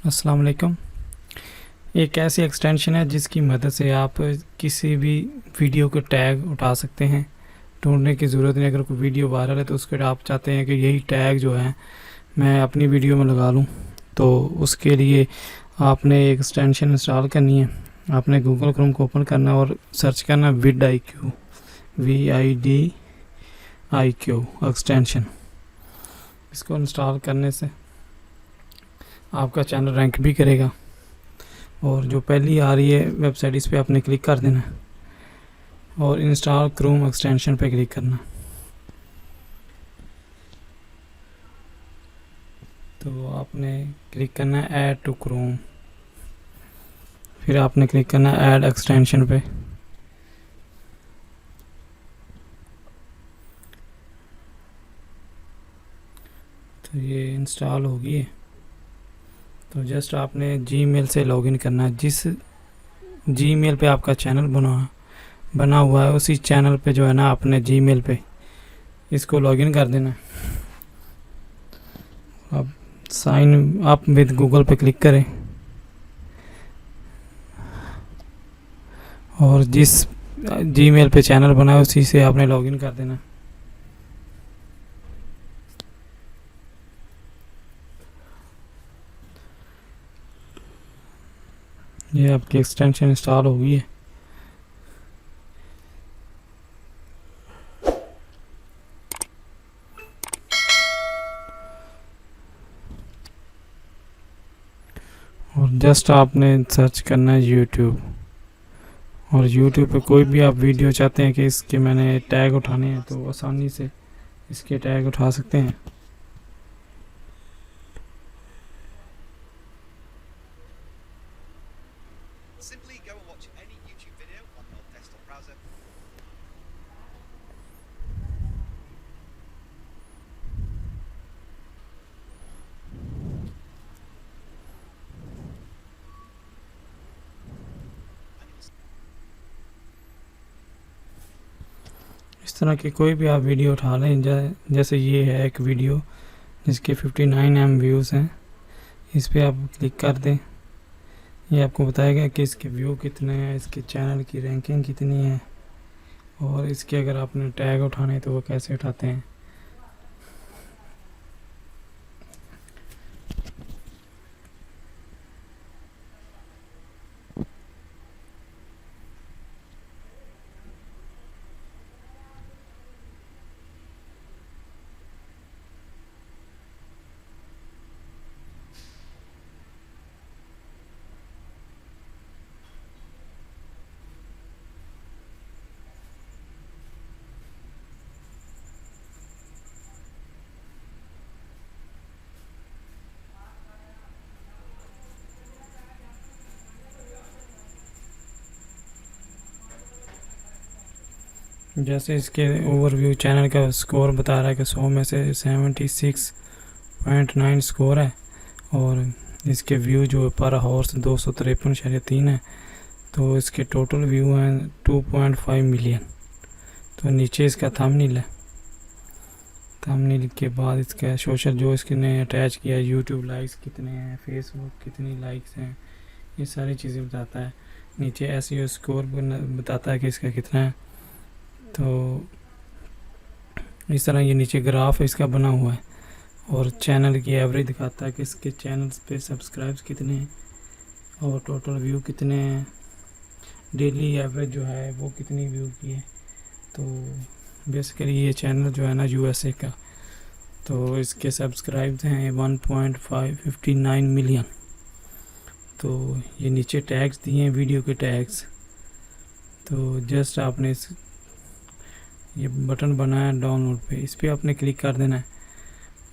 अस्सलाम वालेकुम। एक ऐसी एक्सटेंशन है जिसकी मदद से आप किसी भी वीडियो के टैग उठा सकते हैं। ढूंढने की ज़रूरत नहीं, अगर कोई वीडियो वायरल है तो उसके आप चाहते हैं कि यही टैग जो है मैं अपनी वीडियो में लगा लूं, तो उसके लिए आपने एक एक्सटेंशन इंस्टॉल करनी है। आपने गूगल क्रोम को ओपन करना और सर्च करना विड आई क्यू, VIDIQ एक्सटेंशन। इसको इंस्टॉल करने से आपका चैनल रैंक भी करेगा। और जो पहली आ रही है वेबसाइट, इस पर आपने क्लिक कर देना और इंस्टॉल क्रोम एक्सटेंशन पे क्लिक करना। तो आपने क्लिक करना है ऐड टू क्रोम, फिर आपने क्लिक करना है ऐड एक्सटेंशन पे। तो ये इंस्टॉल होगी है। तो जस्ट आपने जीमेल से लॉगिन करना है। जिस जीमेल पे आपका चैनल बना हुआ है उसी चैनल पे जो है ना, अपने जीमेल पे इसको लॉगिन कर देना। अब साइन अप विद गूगल पे क्लिक करें और जिस जीमेल पे चैनल बना है उसी से आपने लॉगिन कर देना। ये आपकी एक्सटेंशन इंस्टॉल हो गई है। और जस्ट आपने सर्च करना है यूट्यूब, और यूट्यूब पे कोई भी आप वीडियो चाहते हैं कि इसके मैंने टैग उठाने हैं तो आसानी से इसके टैग उठा सकते हैं। Simply go and watch any YouTube video on your desktop browser. इस तरह की कोई भी आप वीडियो उठा लें, जैसे ये है एक वीडियो जिसके 59 व्यूज़ हैं। इस पर आप क्लिक कर दें, ये आपको बताएगा कि इसके व्यू कितने हैं, इसके चैनल की रैंकिंग कितनी है, और इसके अगर आपने टैग उठाने तो वो कैसे उठाते हैं। जैसे इसके ओवरव्यू चैनल का स्कोर बता रहा है कि 100 में से 76.9 स्कोर है, और इसके व्यू जो पर हॉर्स 253.3 है। तो इसके टोटल व्यू हैं 2.5 मिलियन। तो नीचे इसका थंबनेल है। थंबनेल के बाद इसका सोशल जो इसने अटैच किया है, यूट्यूब लाइक्स कितने हैं, फेसबुक कितनी लाइक्स हैं, ये सारी चीज़ें बताता है। नीचे एसईओ स्कोर बताता है कि इसका कितना है। तो इस तरह ये नीचे ग्राफ इसका बना हुआ है, और चैनल की एवरेज दिखाता है कि इसके चैनल्स पे सब्सक्राइब्स कितने हैं और टोटल व्यू कितने हैं। डेली एवरेज जो है वो कितनी व्यू की है। तो बेसिकली ये चैनल जो है ना यूएसए का, तो इसके सब्सक्राइब्स हैं 1.559 मिलियन। तो ये नीचे टैग्स दिए हैं, वीडियो के टैग्स। तो जस्ट आपने ये बटन बना है डाउनलोड पे, इस पर आपने क्लिक कर देना है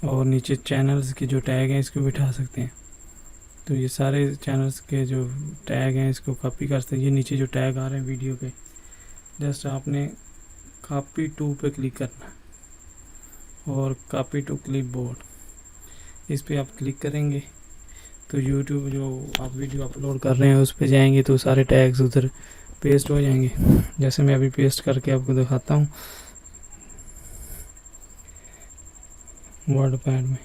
और नीचे चैनल्स के जो टैग हैं इसको बिठा सकते हैं। तो ये सारे चैनल्स के जो टैग हैं इसको कॉपी कर सकते हैं। ये नीचे जो टैग आ रहे हैं वीडियो के, जस्ट आपने कॉपी टू पे क्लिक करना है और कॉपी टू क्लिपबोर्ड, इस पर आप क्लिक करेंगे तो यूट्यूब जो आप वीडियो अपलोड कर रहे हैं उस पर जाएंगे तो सारे टैग्स उधर पेस्ट हो जाएंगे। जैसे मैं अभी पेस्ट करके आपको दिखाता हूँ वर्ड पैड में।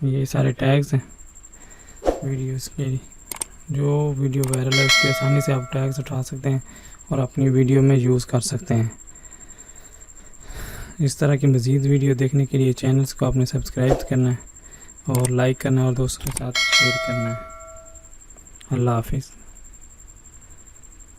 ये सारे टैग्स हैं वीडियोस के लिए। जो वीडियो वायरल है उसके आसानी से आप टैग्स उठा सकते हैं और अपनी वीडियो में यूज़ कर सकते हैं। इस तरह की मज़ीद वीडियो देखने के लिए चैनल्स को आपने सब्सक्राइब करना है और लाइक करना है और दोस्तों के साथ शेयर करना है। अल्लाह हाफिज़।